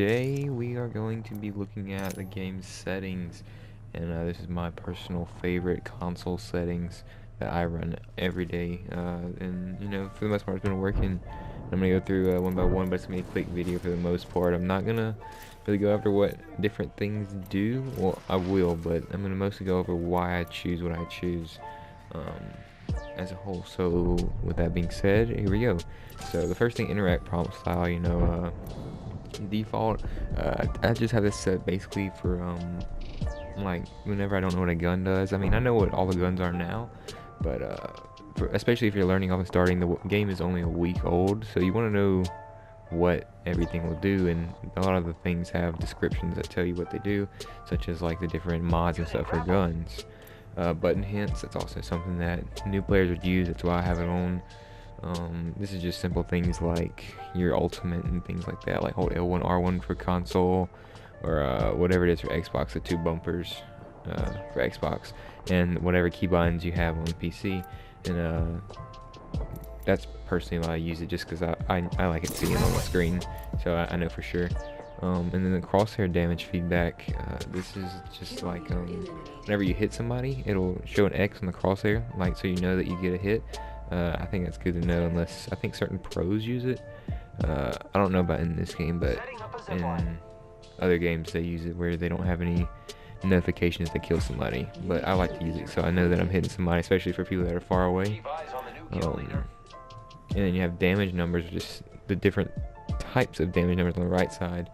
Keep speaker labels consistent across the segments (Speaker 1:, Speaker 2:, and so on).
Speaker 1: today we are going to be looking at the game's settings, and this is my personal favorite console settings that I run every day, and for the most part it's been working. I'm gonna go through one by one, but it's gonna be a quick video for the most part. I'm not gonna really go over what different things do. Well, I will, but I'm gonna mostly go over why I choose what I choose as a whole. So with that being said, here we go. So the first thing, interact prompt style. Default, I just have this set basically for like whenever I don't know what a gun does. I mean, I know what all the guns are now, but especially if you're learning off and starting, the game is only a week old, so you want to know what everything will do, and a lot of the things have descriptions that tell you what they do, such as like the different mods and stuff for guns. Button hints, that's also something that new players would use. That's why I have it on. This is just simple things like your ultimate and things like that, like hold L1 R1 for console, or whatever it is for Xbox, the two bumpers for Xbox, and whatever keybinds you have on PC. And that's personally why I use it, just because I like it seeing on the screen, so I know for sure. And then the crosshair damage feedback, this is just like whenever you hit somebody, it'll show an X on the crosshair, like so you know that you get a hit. I think that's good to know, unless I think certain pros use it. I don't know about in this game, but in other games they use it where they don't have any notifications to kill somebody. But I like to use it so I know that I'm hitting somebody, especially for people that are far away. And then you have damage numbers, just the different types of damage numbers on the right side.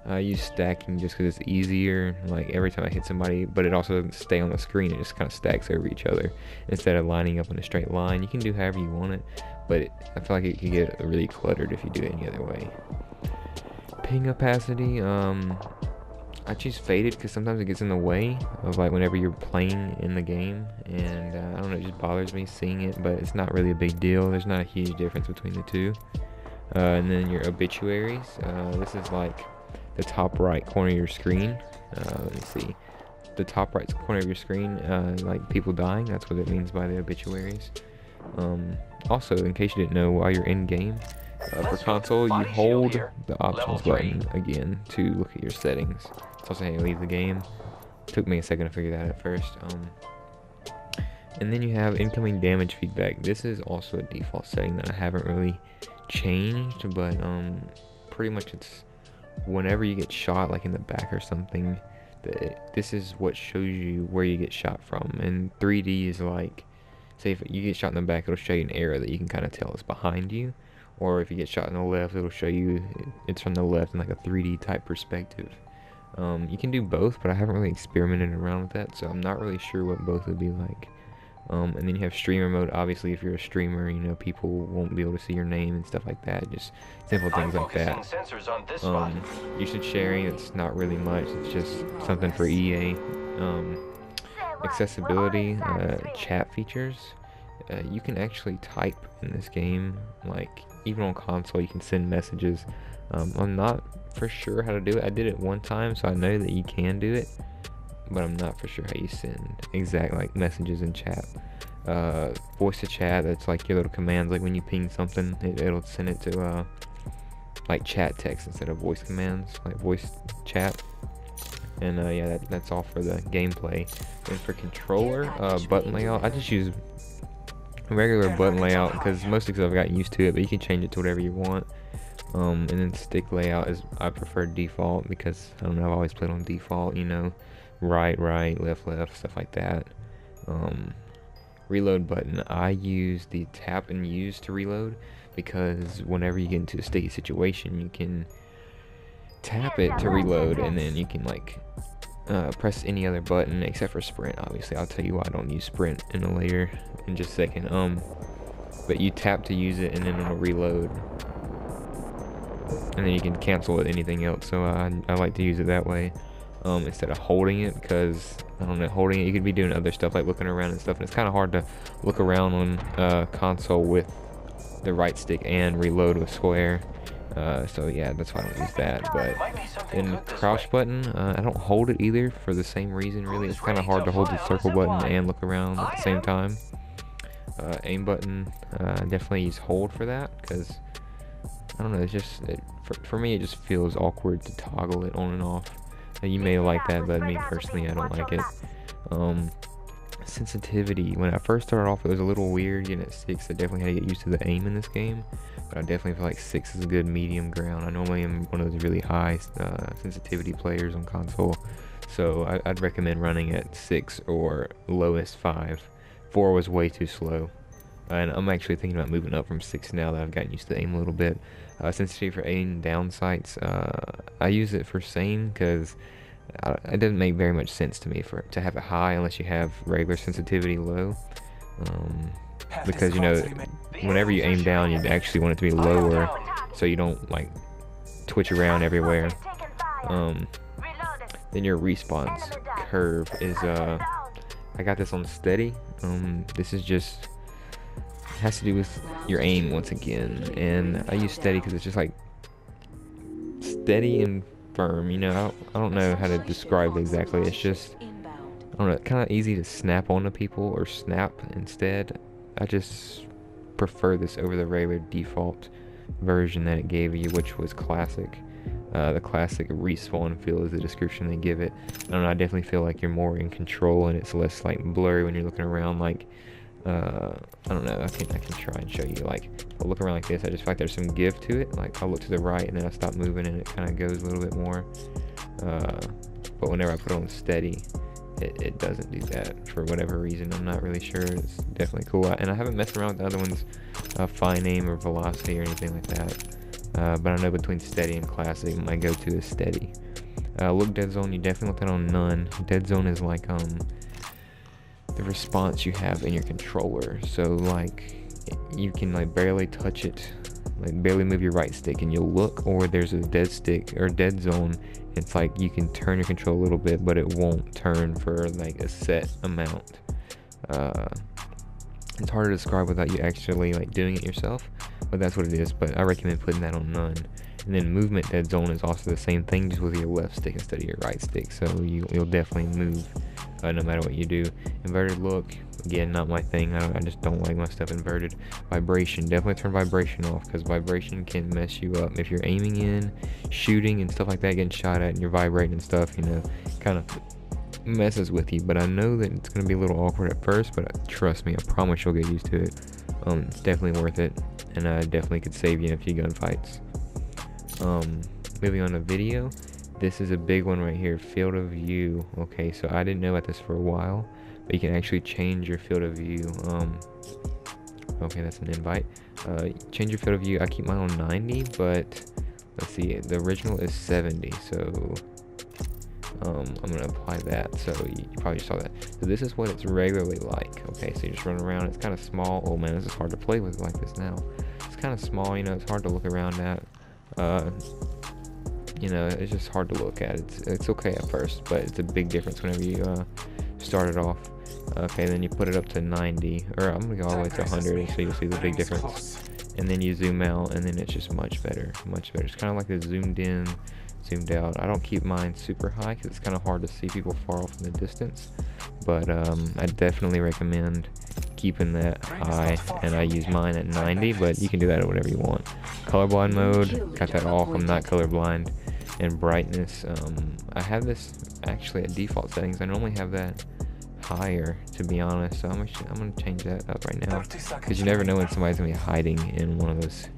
Speaker 1: I use stacking just because it's easier, like every time I hit somebody, but it also doesn't stay on the screen. It just kind of stacks over each other instead of lining up in a straight line. You can do however you want it, but I feel like it can get really cluttered if you do it any other way. Ping opacity, I choose faded because sometimes it gets in the way of like whenever you're playing in the game, and I don't know, it just bothers me seeing it, but it's not really a big deal. There's not a huge difference between the two. And then your obituaries, this is like the top right corner of your screen. Let me see, the top right corner of your screen, like people dying, that's what it means by the obituaries. Also, in case you didn't know, while you're in game, for console, you hold the options button again to look at your settings. It's also how you leave the game. Took me a second to figure that out at first. And then you have incoming damage feedback. This is also a default setting that I haven't really changed, but pretty much it's whenever you get shot, like in the back or something, this is what shows you where you get shot from. And 3D is like, say if you get shot in the back, it'll show you an arrow that you can kind of tell is behind you, or if you get shot in the left, it'll show you it's from the left in like a 3D type perspective. You can do both, but I haven't really experimented around with that, so I'm not really sure what both would be like. And then you have streamer mode. Obviously, if you're a streamer, people won't be able to see your name and stuff like that. Just simple things like that. Usage sharing, it's not really much. It's just something for EA. Accessibility, chat features. You can actually type in this game. Like, even on console, you can send messages. I'm not for sure how to do it. I did it one time, so I know that you can do it, but I'm not for sure how you send exact like messages in chat. Voice to chat, that's like your little commands, like when you ping something, it'll send it to like chat text instead of voice commands, like voice chat. And yeah, that's all for the gameplay. And for controller, button layout, I just use regular button layout because mostly because I've gotten used to it, but you can change it to whatever you want. And then stick layout is, I prefer default because I don't know, I've always played on default, right, left, stuff like that. Reload button, I use the tap and use to reload because whenever you get into a sticky situation, you can tap it to reload, and then you can like press any other button except for sprint. Obviously, I'll tell you why I don't use sprint in a later in just a second. But you tap to use it, and then it'll reload, and then you can cancel with anything else. So I like to use it that way. Instead of holding it, because I don't know, holding it, you could be doing other stuff like looking around and stuff, and it's kind of hard to look around on console with the right stick and reload with square. So yeah, that's why I don't use that. But in crouch button, I don't hold it either for the same reason. Really, it's kind of hard to hold the circle button and look around at the same time. Aim button, definitely use hold for that, because I don't know, it's just, for me it just feels awkward to toggle it on and off. You may like that, but me personally, I don't like it. Sensitivity, when I first started off, it was a little weird getting at 6. I definitely had to get used to the aim in this game, but I definitely feel like 6 is a good medium ground. I normally am one of those really high sensitivity players on console, so I'd recommend running at 6 or lowest 5. 4 was way too slow, and I'm actually thinking about moving up from 6 now that I've gotten used to the aim a little bit. Sensitivity for aim down sights, I use it for sane because it doesn't make very much sense to me to have it high unless you have regular sensitivity low, because you know, whenever you aim down you actually want it to be lower so you don't like twitch around everywhere. Then your response curve is I got this on steady. This is just has to do with your aim once again, and I use steady because it's just like steady and firm, you know. I don't know how to describe it exactly. It's just, I don't know, kind of easy to snap onto people or snap instead. I just prefer this over the regular default version that it gave you, which was classic. The classic respawn feel is the description they give it. I don't know, I definitely feel like you're more in control and it's less like blurry when you're looking around. Like I don't know, I can try and show you. Like, I'll look around like this, I just feel like there's some give to it. Like, I'll look to the right and then I stop moving and it kind of goes a little bit more. But whenever I put it on steady, it doesn't do that for whatever reason. I'm not really sure. It's definitely cool. And I haven't messed around with the other ones, fine aim or velocity or anything like that. But I know between steady and classic, my go-to is steady. Look dead zone, you definitely want that on none. Dead zone is like the response you have in your controller. So like you can like barely touch it, like barely move your right stick and you'll look, or there's a dead stick or dead zone. It's like you can turn your control a little bit, but it won't turn for like a set amount. It's hard to describe without you actually like doing it yourself, but that's what it is. But I recommend putting that on none. And then movement dead zone is also the same thing, just with your left stick instead of your right stick. So you'll definitely move no matter what you do. Inverted look, again, not my thing. I just don't like my stuff inverted. Vibration, definitely turn vibration off, because vibration can mess you up. If you're aiming in, shooting and stuff like that, getting shot at and you're vibrating and stuff, you know, kind of messes with you. But I know that it's going to be a little awkward at first, but trust me, I promise you'll get used to it. It's definitely worth it, and definitely could save you in a few gunfights. Moving on to video, this is a big one right here, field of view. Okay, so I didn't know about this for a while, but you can actually change your field of view. Okay, that's an invite. Change your field of view. I keep mine on 90, but let's see, the original is 70, so I'm gonna apply that. So you probably saw that. So this is what it's regularly like. Okay, so you just run around. It's kind of small. Oh man, this is hard to play with like this now. It's kind of small, you know. It's hard to look around at. You know, it's just hard to look at. It's okay at first, but it's a big difference whenever you start it off. Okay, then you put it up to 90, or I'm gonna go all the way to 100, so you'll see the big difference. And then you zoom out, and then it's just much better, much better. It's kind of like the zoomed in, zoomed out. I don't keep mine super high because it's kind of hard to see people far off in the distance, but I definitely recommend keeping that high, and I use mine at 90, but you can do that at whatever you want. Colorblind mode, got that off. I'm not colorblind. And brightness, I have this actually at default settings. I normally have that higher, to be honest, so I'm gonna change that up right now, because you never know when somebody's gonna be hiding in one of those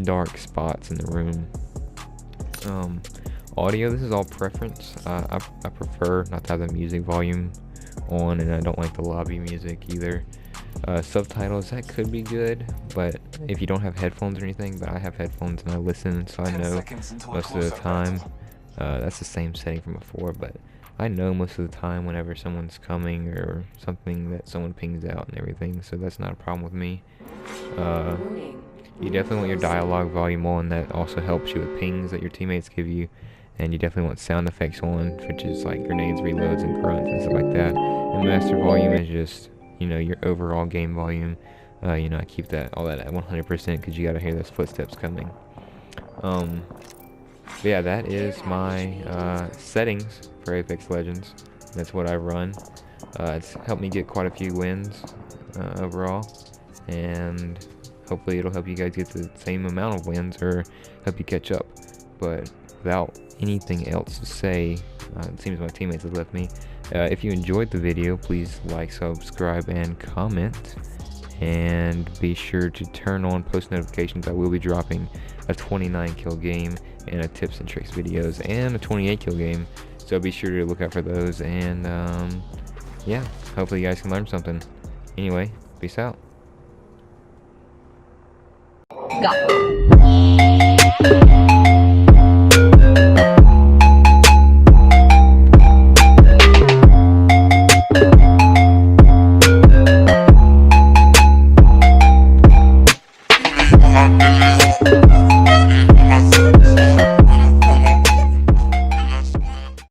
Speaker 1: dark spots in the room. Audio, this is all preference. I prefer not to have the music volume on, and I don't like the lobby music either. Subtitles, that could be good, but if you don't have headphones or anything, but I have headphones and I listen, so I know most of the time. That's the same setting from before, but I know most of the time whenever someone's coming or something that someone pings out and everything, so that's not a problem with me. You definitely want your dialogue volume on. That also helps you with pings that your teammates give you. And you definitely want sound effects on, which is like grenades, reloads, and grunts and stuff like that. And master volume is just, you know, your overall game volume. You know, I keep all that at 100% because you gotta hear those footsteps coming. But yeah, that is my settings for Apex Legends. That's what I run. It's helped me get quite a few wins overall. and hopefully it'll help you guys get the same amount of wins or help you catch up. But without anything else to say, it seems my teammates have left me. If you enjoyed the video, please like, subscribe, and comment, and be sure to turn on post notifications. I will be dropping a 29 kill game and a tips and tricks videos and a 28 kill game, so be sure to look out for those. And yeah, hopefully you guys can learn something. Anyway, peace out.
Speaker 2: Go.